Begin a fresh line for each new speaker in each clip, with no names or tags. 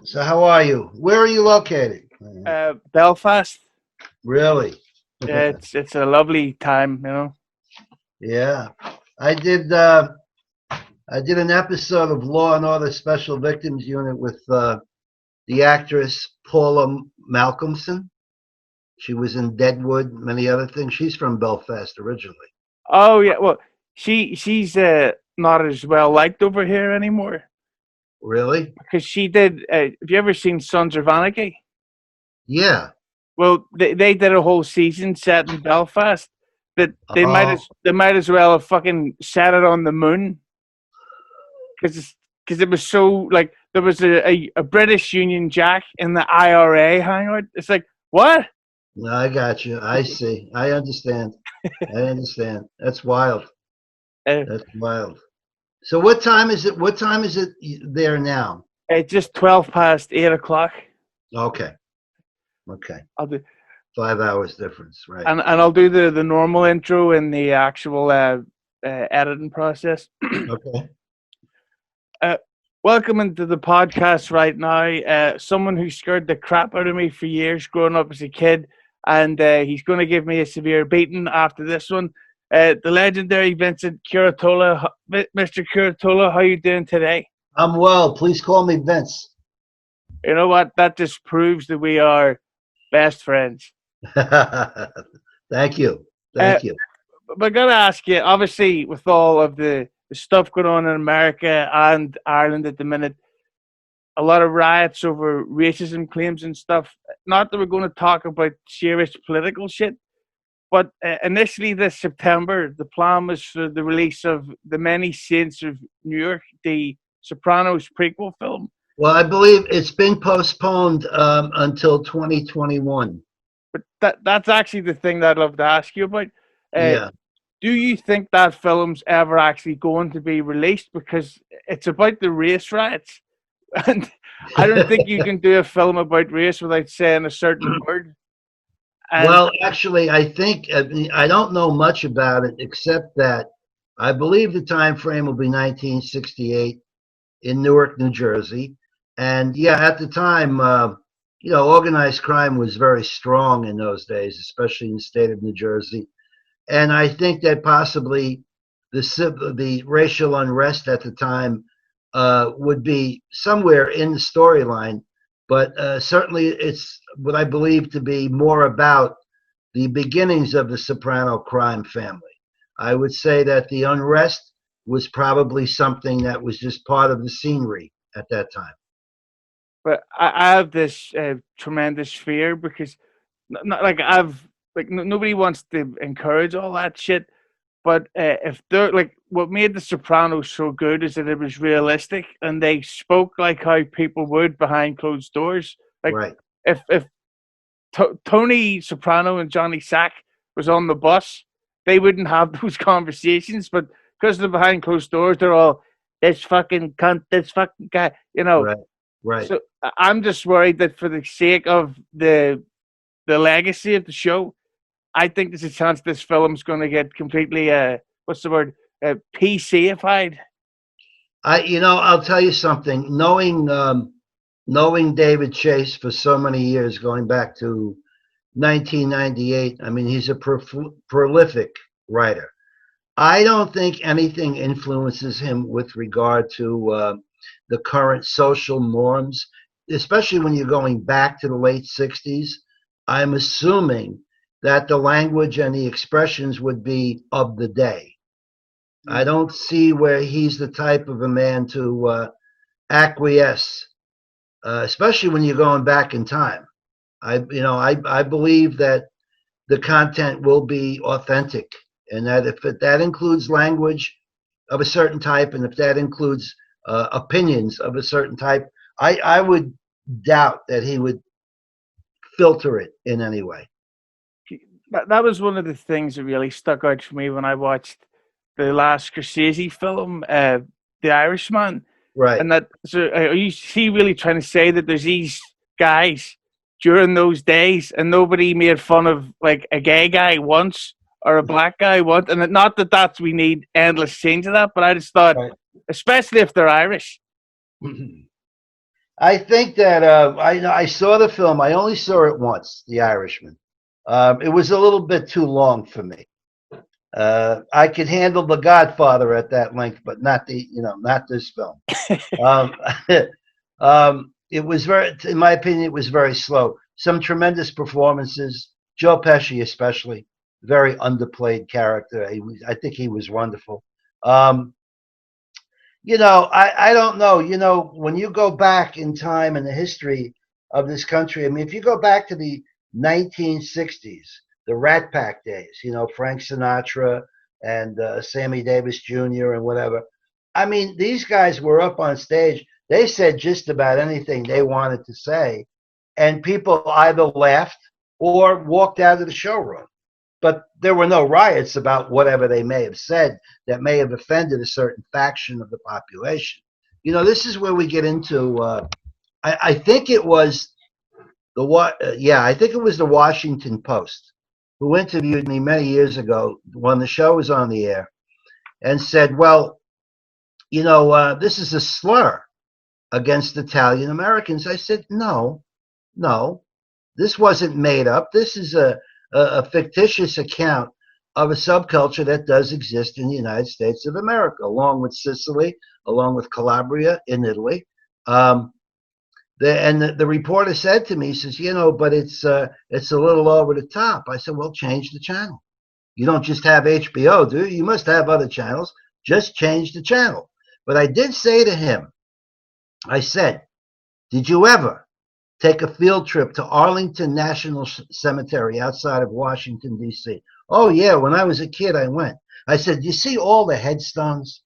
So how are you? Where are you located?
Belfast.
Really?
Yeah, it's a lovely time.
Yeah. I did I did an episode of Law and Order Special Victims Unit with the actress Paula Malcolmson. She was in Deadwood, many other things. She's from Belfast originally.
Oh yeah, well, she's not as well liked over here anymore
Really?
because she did. Have you ever seen Sons of Anarchy?
Yeah.
Well, they did a whole season set in Belfast that
Oh,
they might as well have fucking set it on the moon because it was so like there was a British Union Jack in the IRA hangout. It's like what?
no, I got you. I see. I understand. I understand. That's wild.
Uh,
That's wild. So what time is it? What time is it there now?
it's just 12 past 8 o'clock.
Okay. Okay.
I'll do
5 hours difference, right?
and I'll do the normal intro and the actual editing process.
Okay.
uh, Welcome into the podcast right now. Someone who scared the crap out of me for years growing up as a kid, and he's going to give me a severe beating after this one. The legendary Vincent Curatola. Mr. Curatola, how you doing today?
I'm well. Please call me Vince.
You know what? That just proves that we are best friends.
Thank you.
Uh,
Thank you.
but I gotta ask you, obviously, with all of the stuff going on in America and Ireland at the minute, a lot of riots over racism claims and stuff. Not that we're going to talk about serious political shit, but initially this September, the plan was for the release of The Many Saints of Newark, the Sopranos prequel film.
Well, I believe it's been postponed until 2021.
But that's actually the thing that I'd love to ask you about. Uh,
Yeah.
do you think that film's ever actually going to be released? Because it's about the race riots. And I don't think you can do a film about race without saying a certain word. And
Well, actually, I think I don't know much about it except that I believe the time frame will be 1968 in Newark, New Jersey. And yeah, at the time, organized crime was very strong in those days, especially in the state of New Jersey. And I think that possibly the racial unrest at the time would be somewhere in the storyline, but certainly it's what I believe to be more about the beginnings of the Soprano crime family. I would say that the unrest was probably something that was just part of the scenery at that time.
but I have this tremendous fear because not like I've like nobody wants to encourage all that shit. But if they're like what made The Sopranos so good is that it was realistic and they spoke like how people would behind closed doors. Like
Right.
if Tony Soprano and Johnny Sack was on the bus, they wouldn't have those conversations. But because they're behind closed doors, they're all this fucking cunt, this fucking guy.
Right. Right.
So I'm just worried that for the sake of the legacy of the show, I think there's a chance this film's going to get completely what's the word PCified.
I'll tell you something. Knowing David Chase for so many years, going back to 1998. I mean, he's a prolific writer. I don't think anything influences him with regard to the current social norms, especially when you're going back to the late 60s. I'm assuming that the language and the expressions would be of the day. I don't see where he's the type of a man to acquiesce, especially when you're going back in time. I believe that the content will be authentic, and that if that includes language of a certain type, and if that includes opinions of a certain type, I would doubt that he would filter it in any way.
That was one of the things that really stuck out for me when I watched the last Scorsese film, The Irishman,
Right.
and that. So, are you he really trying to say that there's these guys during those days, and nobody made fun of like a gay guy once or a black guy once, and not that that's we need endless change of that, but I just thought,
Right.
especially if they're Irish.
I think that I saw the film. I only saw it once, The Irishman. It was a little bit too long for me. I could handle The Godfather at that length, but not not this film. Um, it was very, in my opinion, it was very slow. Some tremendous performances. Joe Pesci, especially, very underplayed character. I think he was wonderful. Um, I don't know. When you go back in time in the history of this country, I mean, if you go back to the 1960s, the Rat Pack days, Frank Sinatra and Sammy Davis Jr. and whatever. I mean, these guys were up on stage. They said just about anything they wanted to say, and people either laughed or walked out of the showroom. But there were no riots about whatever they may have said that may have offended a certain faction of the population. This is where we get into. I think it was I think it was the Washington Post who interviewed me many years ago when the show was on the air and said, "Well, this is a slur against Italian Americans." I said, "No, no, this wasn't made up. This is a fictitious account of a subculture that does exist in the United States of America, along with Sicily, along with Calabria in Italy." The reporter said to me, he says, but it's a little over the top. I said, well, change the channel. You don't just have HBO, do you? You must have other channels. Just change the channel. But I did say to him, I said, did you ever take a field trip to Arlington National Cemetery outside of Washington, D.C.? Oh, yeah, when I was a kid, I went. I said, you see all the headstones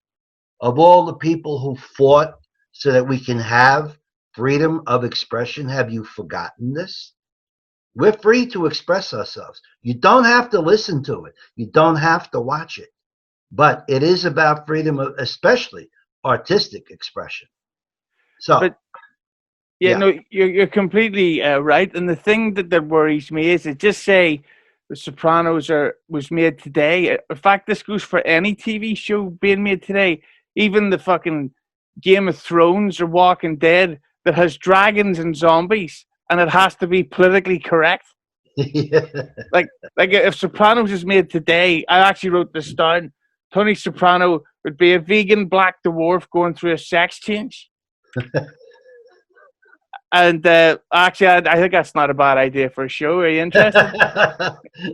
of all the people who fought so that we can have freedom of expression? Have you forgotten this? We're free to express ourselves. You don't have to listen to it. You don't have to watch it. But it is about freedom of, especially artistic expression. So,
But yeah, no, you're completely right. And the thing that worries me is it just say The Sopranos was made today. In fact, this goes for any TV show being made today. Even the fucking Game of Thrones or Walking Dead that has dragons and zombies, and it has to be politically correct.
yeah.
Like if Sopranos is made today, I actually wrote this down. Tony Soprano would be a vegan black dwarf going through a sex change. And actually, I think that's not a bad idea for a show. Are you interested?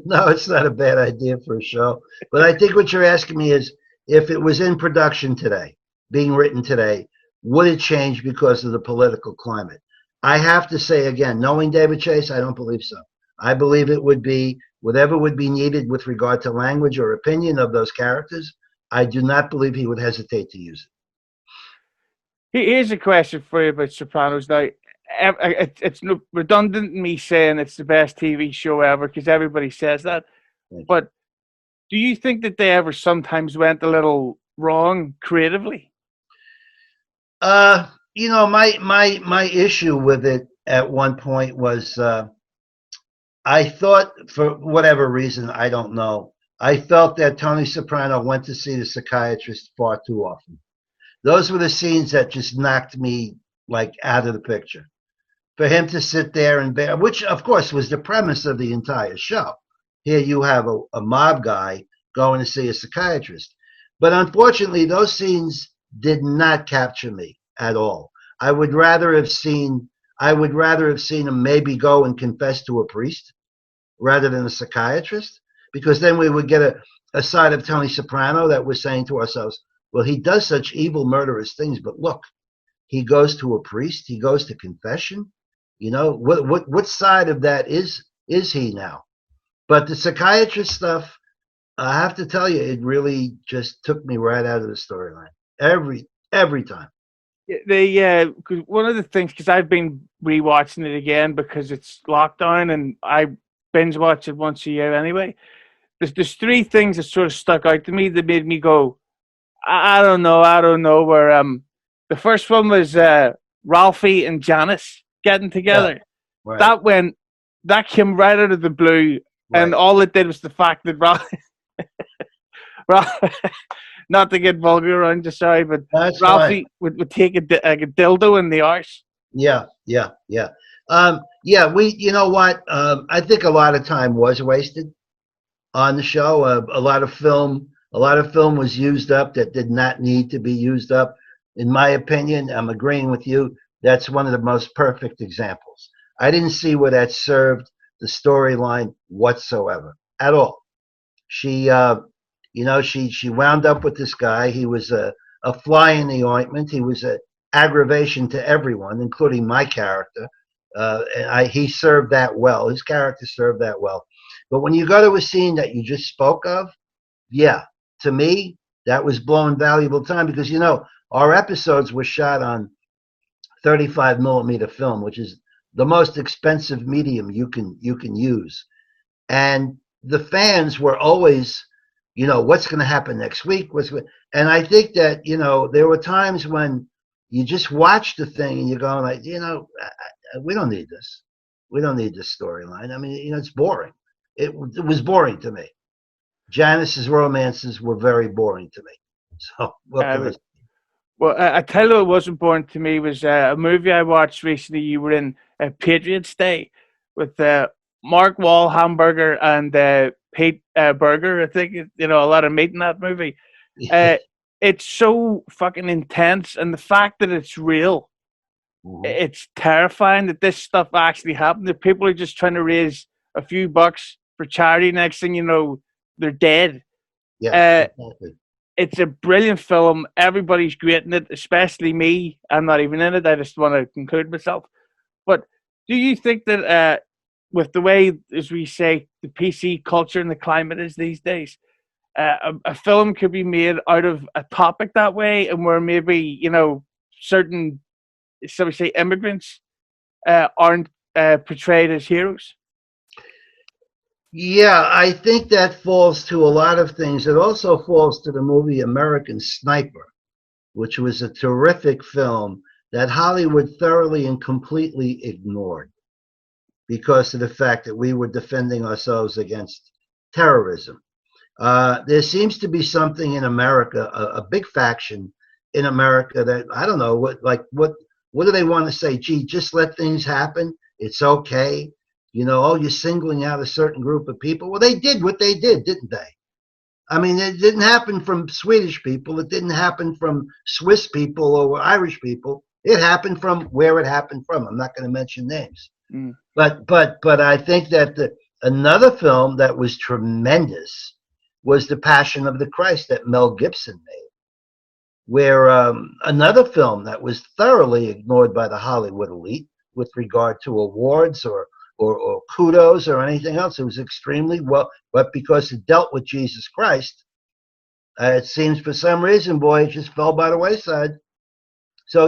No, it's not a bad idea for a show. But I think what you're asking me is if it was in production today, being written today, would it change because of the political climate? I have to say again, knowing David Chase, I don't believe so. I believe it would be whatever would be needed with regard to language or opinion of those characters. I do not believe he would hesitate to use
it. Here's a question for you about Sopranos. Now, it's redundant me saying it's the best TV show ever because everybody says that. But do you think that they ever sometimes went a little wrong creatively?
My issue with it at one point was I thought, for whatever reason, I don't know, I felt that Tony Soprano went to see the psychiatrist far too often. Those were the scenes that just knocked me like out of the picture. For him to sit there and bear, which of course was the premise of the entire show. Here you have a mob guy going to see a psychiatrist. But unfortunately, those scenes did not capture me at all. I would rather have seen him maybe go and confess to a priest rather than a psychiatrist, because then we would get a side of Tony Soprano that we're saying to ourselves, well, he does such evil, murderous things, but look, he goes to a priest, he goes to confession. What side of that is he now? But the psychiatrist stuff, I have to tell you, it really just took me right out of the storyline every time.
Cause one of the things, because I've been rewatching it again because it's lockdown and I binge watch it once a year anyway. There's three things that sort of stuck out to me that made me go, I don't know. Where the first one was Ralphie and Janice getting together.
Yeah, right.
That came right out of the blue, right. And all it did was the fact that Ralphie not to get vulgar around, just sorry, but
That's
Ralphie would take a dildo in the arse.
Yeah, yeah, yeah. Yeah, you know what? I think a lot of time was wasted on the show. A lot of film was used up that did not need to be used up. In my opinion, I'm agreeing with you. That's one of the most perfect examples. I didn't see where that served the storyline whatsoever at all. She, she wound up with this guy. He was a fly in the ointment. He was a aggravation to everyone, including my character. He served that well. His character served that well. But when you go to a scene that you just spoke of, yeah, to me, that was blowing valuable time because our episodes were shot on 35 millimeter film, which is the most expensive medium you can use. And the fans were always, what's going to happen next week? And I think that there were times when you just watch the thing and you're going like, we don't need this. We don't need this storyline. I mean, it's boring. It was boring to me. Janice's romances were very boring to me. So what can I
Uh,
say?
well, I tell you what wasn't born to me was a movie I watched recently. You were in Patriots Day with Mark Wall Hamburger and Pete Burger. I think a lot of meat in that movie. Uh, it's so fucking intense, and the fact that it's real,
Mhm.
it's terrifying that this stuff actually happened. That people are just trying to raise a few bucks for charity. Next thing you know, they're dead.
Yes,
Uh,
exactly.
it's a brilliant film. Everybody's great in it, especially me. I'm not even in it. I just want to conclude myself. But do you think that with the way, as we say, the PC culture and the climate is these days, a film could be made out of a topic that way, and where maybe certain, so we say, immigrants aren't portrayed as heroes?
Yeah, I think that falls to a lot of things. It also falls to the movie American Sniper, which was a terrific film that Hollywood thoroughly and completely ignored because of the fact that we were defending ourselves against terrorism. There seems to be something in America, a big faction in America that I don't know what do they want to say? Gee, just let things happen. It's okay. Oh, you're singling out a certain group of people. Well, they did what they did, didn't they? I mean, it didn't happen from Swedish people. It didn't happen from Swiss people or Irish people. It happened from where it happened from. I'm not going to mention names,
Mm.
but I think that another film that was tremendous was The Passion of the Christ that Mel Gibson made, where another film that was thoroughly ignored by the Hollywood elite with regard to awards or kudos or anything else. It was extremely well, but because it dealt with Jesus Christ, it seems for some reason, boy, it just fell by the wayside. So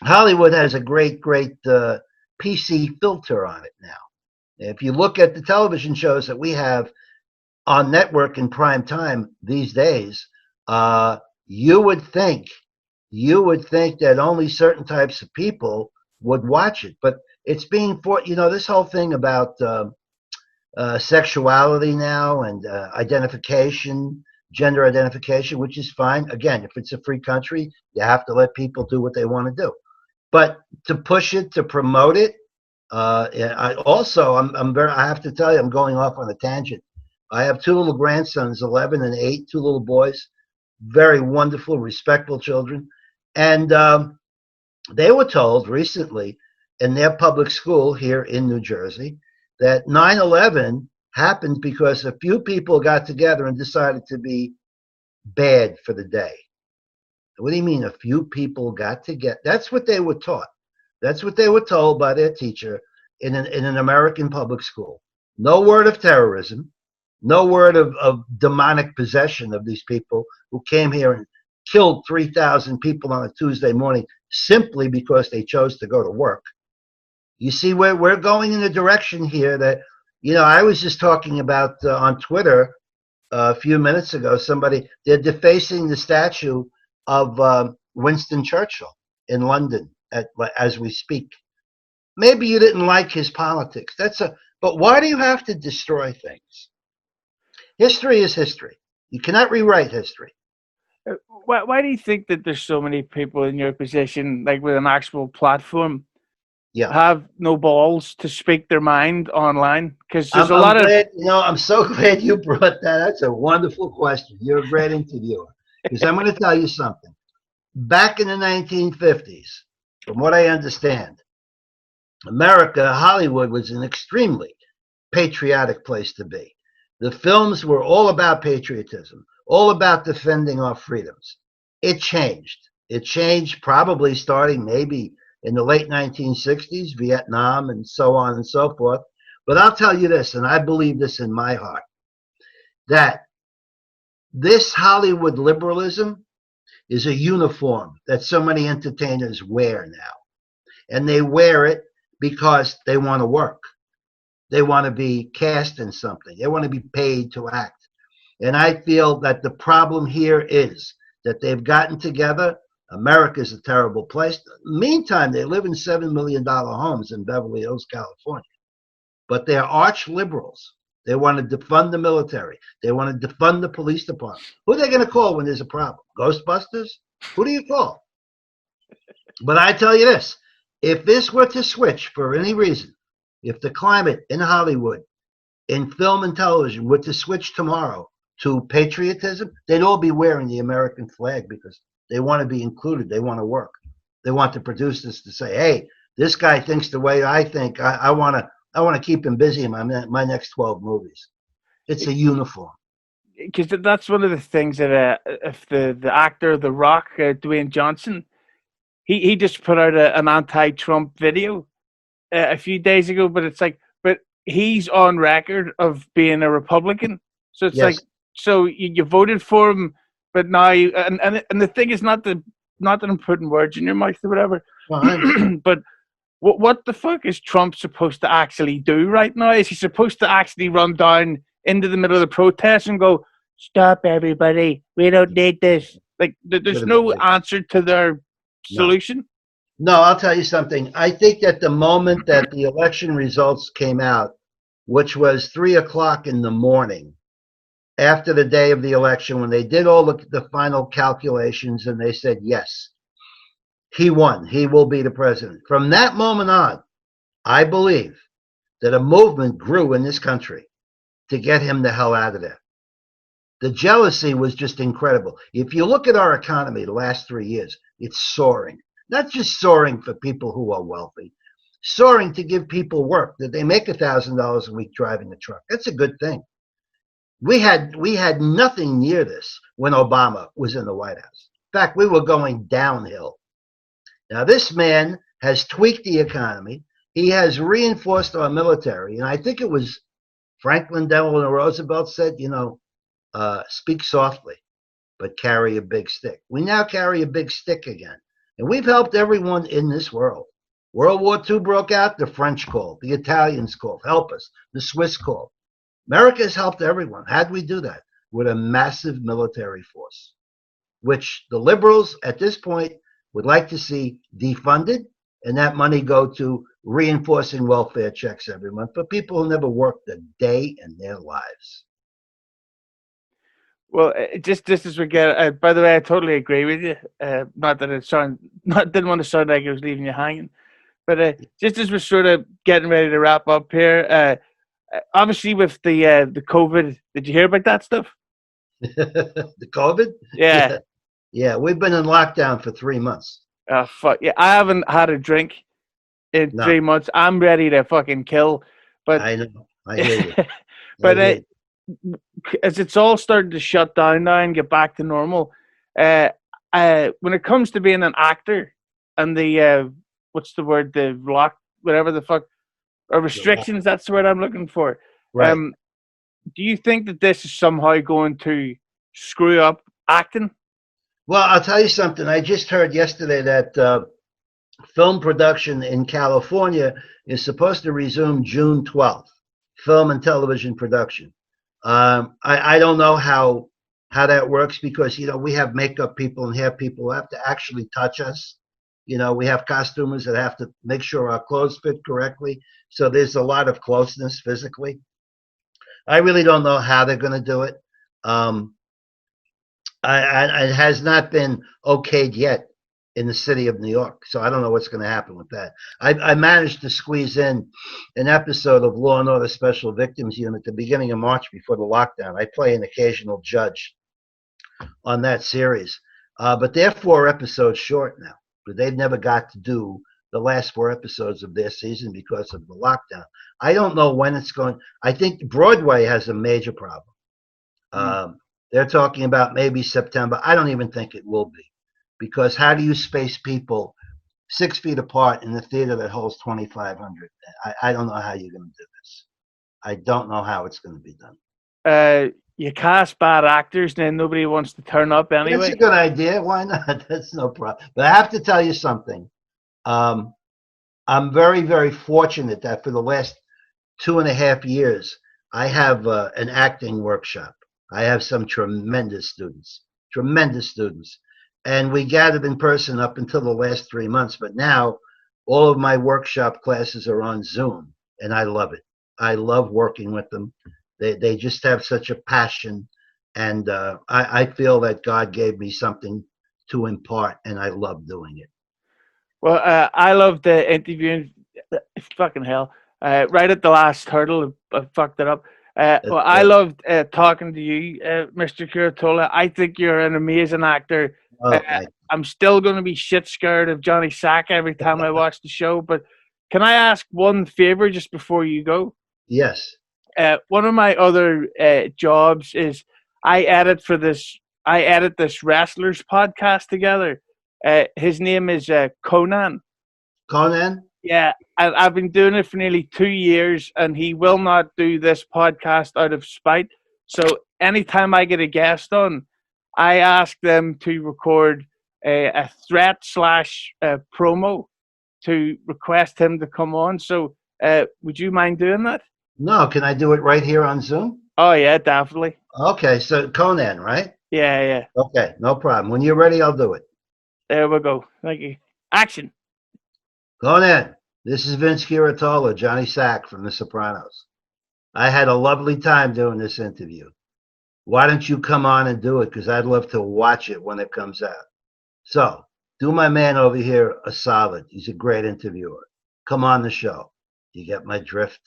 Hollywood has a great PC filter on it now. If you look at the television shows that we have on network in prime time these days, uh, you would think that only certain types of people would watch it. But it's being this whole thing about sexuality now and identification, gender identification, which is fine. Again, if it's a free country, you have to let people do what they want to do. But to push it, to promote it, I have to tell you, I'm going off on a tangent. I have two little grandsons, 11 and 8, two little boys, very wonderful, respectful children. And they were told recently in their public school here in New Jersey that 9/11 happened because a few people got together and decided to be bad for the day. What do you mean a few people got together? That's what they were taught. That's what they were told by their teacher in an American public school. No word of terrorism, no word of demonic possession of these people who came here and killed 3,000 people on a Tuesday morning simply because they chose to go to work. You see, we're going in a direction here that, I was just talking about on Twitter a few minutes ago. They're defacing the statue of Winston Churchill in London as we speak. Maybe you didn't like his politics. But why do you have to destroy things? History is history. You cannot rewrite history.
why do you think that there's so many people in your position, like with an actual platform,
Yeah.
have no balls to speak their mind online? Because there's a
I'm
lot of
glad, I'm so glad you brought that. That's a wonderful question. You're a great interviewer. Because I'm going to tell you something. Back in the 1950s, from what I understand, America, Hollywood was an extremely patriotic place to be. The films were all about patriotism, all about defending our freedoms. It changed. It changed probably starting maybe in the late 1960s, Vietnam, and so on and so forth. But I'll tell you this, and I believe this in my heart, that this Hollywood liberalism is a uniform that so many entertainers wear now. And they wear it because they want to work. They want to be cast in something. They want to be paid to act. And I feel that the problem here is that they've gotten together. America's a terrible place. Meantime, they live in $7 million homes in Beverly Hills, California. But they're arch liberals. They want to defund the military. They want to defund the police department. Who are they going to call when there's a problem? Ghostbusters? Who do you call? But I tell you this, if this were to switch for any reason, if the climate in Hollywood, in film and television, were to switch tomorrow to patriotism, they'd all be wearing the American flag because they want to be included. They want to work. They want the producers to say, hey, this guy thinks the way I think. I want to keep him busy in my next 12 movies. It's a uniform.
because that's one of the things that if the actor The Rock, Dwayne Johnson, he just put out an anti-Trump video a few days ago, but it's like, but he's on record of being a Republican, so it's like,
Yes.
so you voted for him, but now and the thing is not that I'm putting words in your mouth or whatever,
Well,
but what the fuck is Trump supposed to actually do right now? Is he supposed to actually run down into the middle of the protest and go, "Stop, everybody! We don't need this." Like, there's no answer to their
no.
solution.
No, I'll tell you something. I think that the moment that the election results came out, which was 3 o'clock in the morning after the day of the election, when they did all the final calculations and they said, yes, he won, he will be the president. From that moment on, I believe that a movement grew in this country to get him the hell out of there. The jealousy was just incredible. If you look at our economy the last 3 years, it's soaring. Not just soaring for people who are wealthy, soaring to give people work, that they make $1,000 a week driving a truck. That's a good thing. We had nothing near this when Obama was in the White House. In fact, we were going downhill. Now, this man has tweaked the economy. He has reinforced our military. And I think it was Franklin Delano Roosevelt said, speak softly, but carry a big stick. We now carry a big stick again. And we've helped everyone in this world. World War II broke out, the French called, the Italians called, help us, the Swiss called. America has helped everyone. How'd we do that? With a massive military force, which the liberals at this point would like to see defunded, and that money go to reinforcing welfare checks every month for people who never worked a day in their lives.
Well, just as we get, by the way, I totally agree with you. Not that didn't want to sound like I was leaving you hanging, but just as we're sort of getting ready to wrap up here, obviously with the COVID, did you hear about that stuff?
The COVID?
Yeah.
Yeah, we've been in lockdown for 3 months.
Oh, fuck yeah! I haven't had a drink in
No,
3 months. I'm ready to fucking kill, but
I know. I hear you. I
but
hear you.
as it's all starting to shut down now and get back to normal, when it comes to being an actor and the what's the word, the lock, whatever the fuck, or restrictions, that's the word I'm looking for.
Right.
Do you think that this is somehow going to screw up acting?
Well, I'll tell you something. I just heard yesterday that film production in California is supposed to resume June 12th, film and television production. I don't know how that works because, we have makeup people and hair people who have to actually touch us. We have costumers that have to make sure our clothes fit correctly. So there's a lot of closeness physically. I really don't know how they're going to do it. It has not been okayed yet in the city of New York, so I don't know what's going to happen with that. I managed to squeeze in an episode of Law and Order Special Victims Unit at the beginning of March before the lockdown. I play an occasional judge on that series, but they're 4 episodes short now. But they've never got to do the last 4 episodes of their season because of the lockdown. I don't know when it's going. I think Broadway has a major problem.
Mm.
They're talking about maybe September. I don't even think it will be, because how do you space people 6 feet apart in the theater that holds 2,500? I don't know how you're going to do this. I don't know how it's going to be done.
You cast bad actors, then nobody wants to turn up
That's
anyway.
a good idea. Why not? That's no problem. But I have to tell you something. Um, I'm very, very fortunate that for the last 2.5 years, I have an acting workshop. I have some tremendous students. And we gathered in person up until the last 3 months. But now all of my workshop classes are on Zoom, and I love it. I love working with them. They just have such a passion. And I feel that God gave me something to impart, and I love doing it.
Well, I loved the interviewing. Fucking hell! Right at the last hurdle, I fucked it up.
That's
Well, I
right.
loved talking to you, Mr. Curatola. I think you're an amazing actor. Uh,
Oh, thank
I'm still going to be shit scared of Johnny Sack every time I watch the show. But can I ask one favor just before you go?
you. Yes.
One of my other jobs is I edit for this. I edit this wrestlers podcast together. His name is Conan.
Conan?
Yeah, I've been doing it for nearly 2 years, and he will not do this podcast out of spite. So anytime I get a guest on, I ask them to record a threat slash promo to request him to come on. So would you mind doing that?
No, can I do it right here on Zoom?
Oh yeah, definitely.
Okay, so Conan, right?
Yeah, yeah.
Okay, no problem. When you're ready, I'll do it.
There we go. Thank you. Action.
Conan, this is Vince Curatola, Johnny Sack from The Sopranos. I had a lovely time doing this interview. Why don't you come on and do it? Because I'd love to watch it when it comes out. So, do my man over here a solid. He's a great interviewer. Come on the show. You get my drift?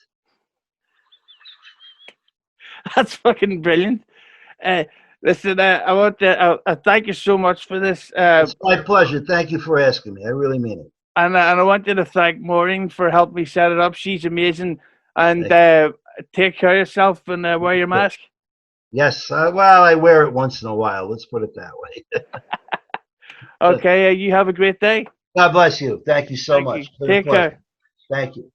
That's fucking brilliant. Uh, Listen, I want to thank you so much for this.
It's my pleasure. Thank you for asking me. I really mean it.
And I want you to thank Maureen for helping me set it up. She's amazing. And
Thank
take care of yourself and wear your
you.
mask.
Yes, well, I wear it once in a while. Let's put it that way.
Okay, you have a great day.
God bless you. Thank you so
Thank you.
much. It's been a
Take
pleasure.
care.
Thank you.